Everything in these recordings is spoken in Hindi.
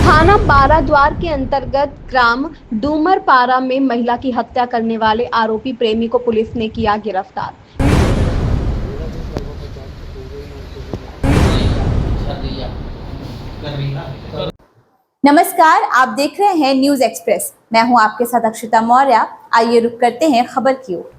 थाना बाराद्वार के अंतर्गत ग्राम डूमरपारा में महिला की हत्या करने वाले आरोपी प्रेमी को पुलिस ने किया गिरफ्तार। नमस्कार, आप देख रहे हैं न्यूज एक्सप्रेस। मैं हूं आपके साथ अक्षिता मौर्य। आइए रुक करते हैं खबर की ओर।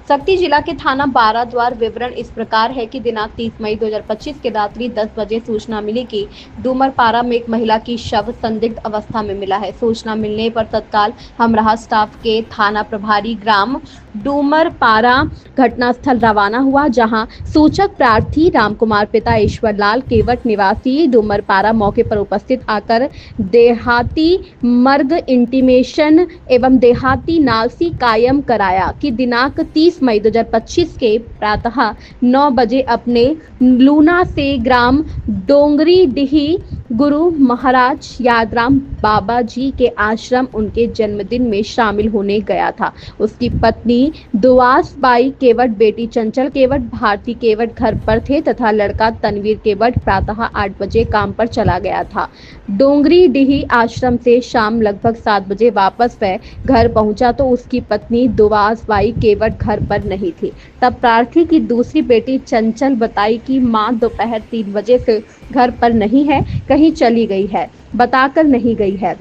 शक्ति जिला के थाना बाराद्वार विवरण इस प्रकार है कि दिनांक 30 मई 2025 के रात्रि 10 बजे सूचना मिली कि डूमरपारा में एक महिला की शव संदिग्ध अवस्था में मिला है। सूचना मिलने पर तत्काल हमराह स्टाफ के थाना प्रभारी ग्राम डूमरपारा घटनास्थल रवाना हुआ, जहां सूचक प्रार्थी रामकुमार पिता ईश्वरलाल केवट निवासी डूमरपारा मौके पर उपस्थित आकर देहाती मर्ग इंटीमेशन एवं देहाती नालसी कायम कराया कि दिनांक 30 मई 2025 के प्रातः 9 बजे अपने लूना से ग्राम डोंगरी डिही गुरु महाराज यादराम बाबा जी के आश्रम उनके जन्मदिन में शामिल होने गया था। उसकी पत्नी दुआस बाई केवट, बेटी चंचल केवट, भारती केवट घर पर थे तथा लड़का तनवीर केवट प्रातः 8 बजे काम पर चला गया था। डोंगरी डिही आश्रम से शाम लगभग 7 बजे वापस वह घर पहुंचा तो उसकी पत्नी दुआस बाई केवट घर पर नहीं थी। तब प्रार्थी की दूसरी बेटी चंचल बताई कि मां दोपहर 3 बजे से घर पर नहीं है, कहीं चली गई है, बताकर नहीं गई है,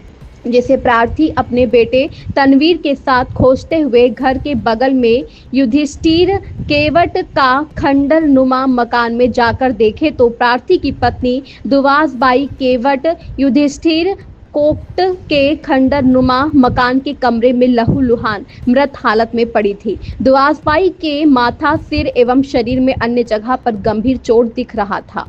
जिसे प्रार्थी अपने बेटे तनवीर के साथ खोजते हुए घर के बगल में युधिष्ठिर केवट का खंडर नुमा मकान में जाकर देखे तो प्रार्थी की पत्नी दुआस बाई केवट युधिष्ठिर कोट के खंडर नुमा मकान के कमरे में लहूलुहान मृत हालत में पड़ी थी। दुआस बाई के माथा, सिर एवं शरीर में अन्य जगह पर गंभीर चोट दिख रहा था।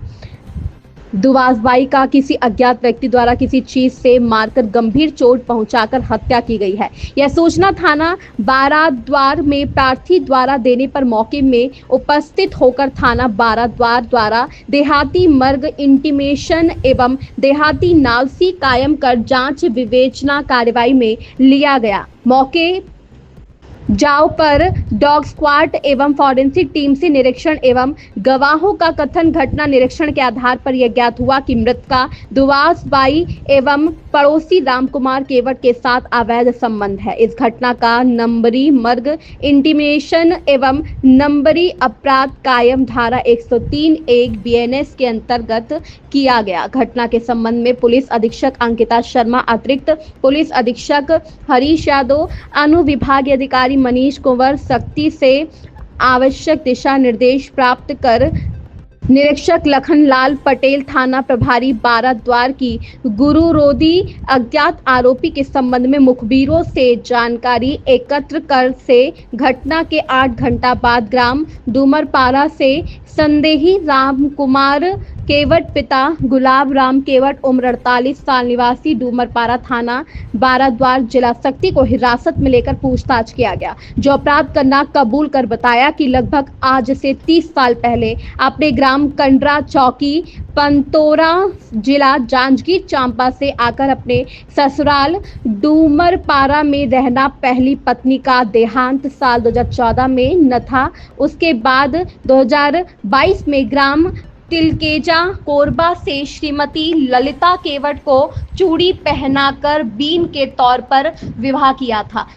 दुआस बाई का किसी अज्ञात व्यक्ति द्वारा किसी चीज से मारकर गंभीर चोट पहुंचाकर हत्या की गई है। यह सूचना थाना बाराद्वार में प्रार्थी द्वारा देने पर मौके में उपस्थित होकर थाना बाराद्वार द्वारा देहाती मर्ग इंटीमेशन एवं देहाती नालसी कायम कर जांच विवेचना कार्रवाई में लिया गया। मौके जाओ पर डॉग स्क्वाड एवं फॉरेंसिक टीम से निरीक्षण एवं गवाहों का कथन घटना निरीक्षण के आधार पर यह ज्ञात हुआ कि मृतका दुआस बाई एवं पड़ोसी रामकुमार केवट के साथ अवैध संबंध है। इस घटना का नंबरी मर्ग इंटीमेशन एवं नंबरी अपराध कायम धारा 103(1) बीएनएस के अंतर्गत किया गया। घटना के संबंध में पुलिस अधीक्षक अंकिता शर्मा, अतिरिक्त पुलिस अधीक्षक हरीश यादव, अनुविभागीय अधिकारी मनीष कुंवर शक्ति से आवश्यक दिशा निर्देश प्राप्त कर निरीक्षक लखनलाल पटेल, थाना प्रभारी बाराद्वार की गुरुरोधी अज्ञात आरोपी के संबंध में मुखबिरों से जानकारी एकत्र कर से घटना के 8 घंटा बाद ग्राम डूमरपारा से संदेही रामकुमार केवट पिता गुलाब राम केवट उम्र 48 साल निवासी डूमरपारा थाना बाराद्वार जिला शक्ति को हिरासत में लेकर पूछताछ किया गया, जो अपराध करना कबूल कर बताया कि लगभग आज से 30 साल पहले अपने ग्राम कंडरा चौकी पंतोरा जिला जांजगीर चांपा से आकर अपने ससुराल डूमरपारा में रहना पहली पत्नी का देहांत साल 2014 में न था। उसके बाद 2022 में ग्राम तिलकेजा कोरबा से श्रीमती ललिता केवट को चूड़ी पहनाकर बीन के तौर पर विवाह किया था।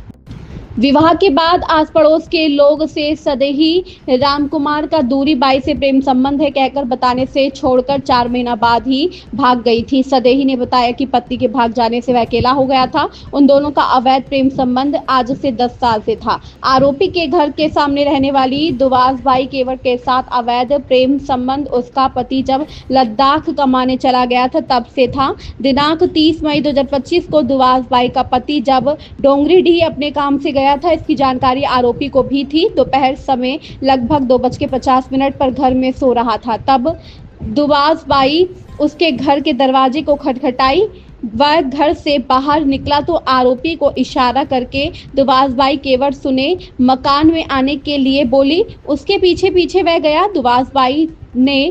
विवाह के बाद आस पड़ोस के लोग से सदेही रामकुमार का दूरी बाई से प्रेम संबंध है कहकर बताने से छोड़कर 4 महीना बाद ही भाग गई थी। सदेही ने बताया कि पति के भाग जाने से वह अकेला हो गया था। उन दोनों का अवैध प्रेम संबंध आज से 10 साल से था। आरोपी के घर के सामने रहने वाली दुआस बाई केवट के साथ अवैध प्रेम संबंध उसका पति जब लद्दाख कमाने चला गया था तब से था। दिनांक 30 मई 2025 को दुआस बाई का पति जब डोंगरीडीह अपने काम से गया था, इसकी जानकारी आरोपी को भी थी। दोपहर समय लगभग 2:50 पर घर में सो रहा था, तब दुआस बाई उसके घर के दरवाजे को खटखटाई। वह घर से बाहर निकला तो आरोपी को इशारा करके दुआस बाई केवट सुने मकान में आने के लिए बोली। उसके पीछे पीछे वह गया। दुआस बाई ने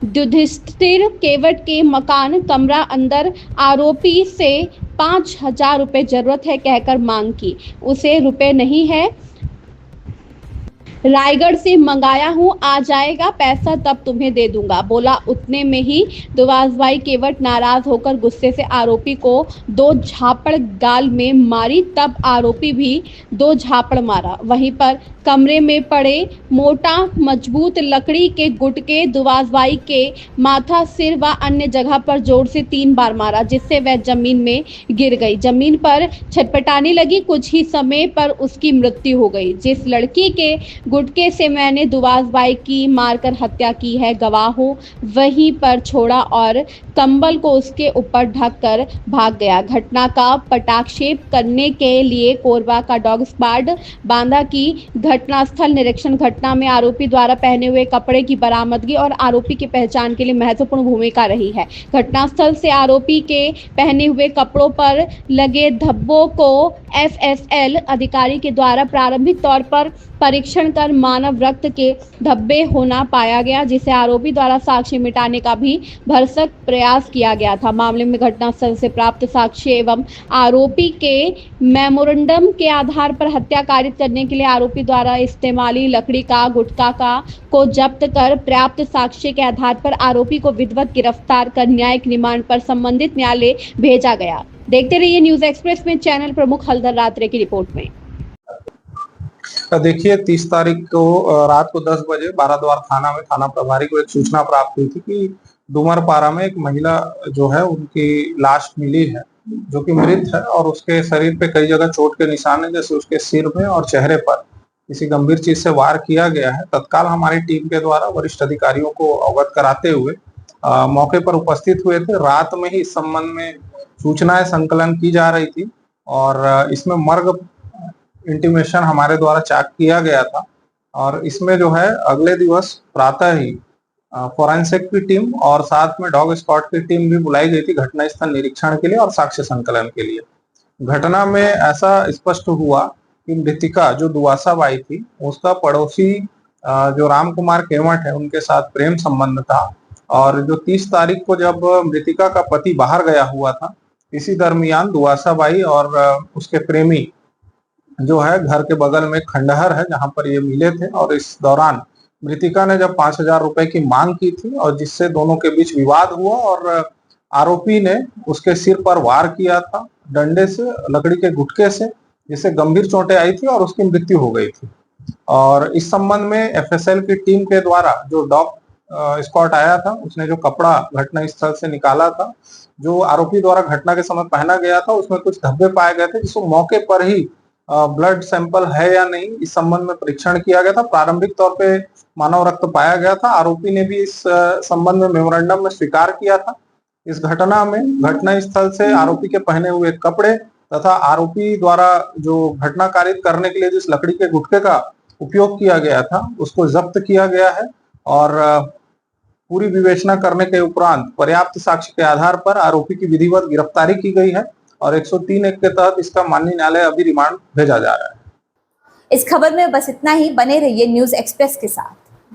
युधिष्ठिर केवट के मकान कमरा अंदर आरोपी से 5,000 रुपये जरूरत है कहकर मांग की। उसे रुपए नहीं है रायगढ़ से मंगाया हूँ, आ जाएगा पैसा तब तुम्हें दे दूंगा, बोला। उतने में ही दुवासबाई केवट नाराज होकर गुस्से से आरोपी को 2 झापड़ गाल में मारी। तब आरोपी भी 2 झापड़ मारा। वहीं पर कमरे में पड़े मोटा मजबूत लकड़ी के गुटके दुवासबाई के माथा, सिर व अन्य जगह पर जोर से 3 बार मारा, जिससे वह जमीन में गिर गई। जमीन पर छटपटाने लगी। कुछ ही समय पर उसकी मृत्यु हो गई। जिस लड़की के गुटके से मैंने दुवासबाई की मारकर हत्या की है, गवाहों वहीं पर छोड़ा और कंबल को उसके ऊपर ढक कर भाग गया। घटना का पटाक्षेप करने के लिए कोरबा का डॉग स्क्वाड बांदा की घटनास्थल निरीक्षण। घटना में आरोपी द्वारा पहने हुए कपड़े की बरामदगी और आरोपी की पहचान के लिए महत्वपूर्ण भूमिका रही है। घटनास्थल से आरोपी के पहने हुए कपड़ों पर लगे धब्बों को एफएसएल अधिकारी के द्वारा प्रारंभिक तौर पर परीक्षण कर मानव रक्त के धब्बे होना पाया गया, जिसे आरोपी द्वारा साक्ष्य मिटाने का भी भरसक प्रयास किया गया था। मामले में घटनास्थल से प्राप्त साक्ष्य एवं आरोपी के मेमोरेंडम के आधार पर हत्या कारित करने के लिए आरोपी द्वारा इस्तेमाली लकड़ी का गुटखा को जब्त कर पर्याप्त साक्ष्य के आधार पर आरोपी को विधिवत गिरफ्तार कर न्यायिक रिमांड पर संबंधित न्यायालय भेजा गया। देखते रहिए न्यूज एक्सप्रेस में। चैनल प्रमुख हलधर रात्रे की रिपोर्ट में। देखिए 30 तारीख को रात को 10 बजे बाराद्वार थाना में थाना प्रभारी को एक सूचना प्राप्त हुई थी कि डूमरपारा में एक महिला जो है उनकी लाश मिली है, जो कि मृत है और उसके शरीर पे कई जगह चोट के निशान है, जैसे उसके सिर में और चेहरे पर किसी गंभीर चीज से वार किया गया है। तत्काल हमारी टीम के द्वारा वरिष्ठ अधिकारियों को अवगत कराते हुए मौके पर उपस्थित हुए थे। रात में ही इस संबंध में सूचनाएं संकलन की जा रही थी और इसमें मर्ग इंटीमेशन हमारे द्वारा चेक किया गया था और इसमें जो है अगले दिवस प्रातः ही फोरेंसिक की टीम और साथ में डॉग स्क्वाड की टीम भी बुलाई गई थी घटना स्थल निरीक्षण के लिए और साक्ष्य संकलन के लिए। घटना में ऐसा स्पष्ट हुआ कि मृतिका जो दुवासाबाई थी उसका पड़ोसी जो राम कुमार केवट है उनके साथ प्रेम संबंध था और जो 30 तारीख को जब मृतिका का पति बाहर गया हुआ था, इसी दरमियान दुवासाबाई और उसके प्रेमी जो है घर के बगल में खंडहर है जहां पर ये मिले थे और इस दौरान मृतिका ने जब 5,000 रुपए की मांग की थी और जिससे दोनों के बीच विवाद हुआ और आरोपी ने उसके सिर पर वार किया था डंडे से, लकड़ी के गुटके से, जिससे गंभीर चोटें आई थी और उसकी मृत्यु हो गई थी। और इस संबंध में एफएसएल की टीम के द्वारा जो डॉग स्क्वाड आया था उसने जो कपड़ा घटना स्थल से निकाला था, जो आरोपी द्वारा घटना के समय पहना गया था, उसमें कुछ धब्बे पाए गए थे जिसको मौके पर ही ब्लड सैंपल है या नहीं इस संबंध में परीक्षण किया गया था। प्रारंभिक तौर पे मानव रक्त पाया गया था। आरोपी ने भी इस संबंध में मेमोरेंडम में स्वीकार किया था। इस घटना में घटना स्थल से आरोपी के पहने हुए कपड़े तथा आरोपी द्वारा जो घटना कारित करने के लिए जिस लकड़ी के गुटके का उपयोग किया गया था उसको जब्त किया गया है और पूरी विवेचना करने के उपरांत पर्याप्त साक्ष्य के आधार पर आरोपी की विधिवत गिरफ्तारी की गई है और 103(1) के तहत इसका माननीय न्यायालय अभी रिमांड भेजा जा रहा है। इस खबर में बस इतना ही। बने रहिए न्यूज एक्सप्रेस के साथ।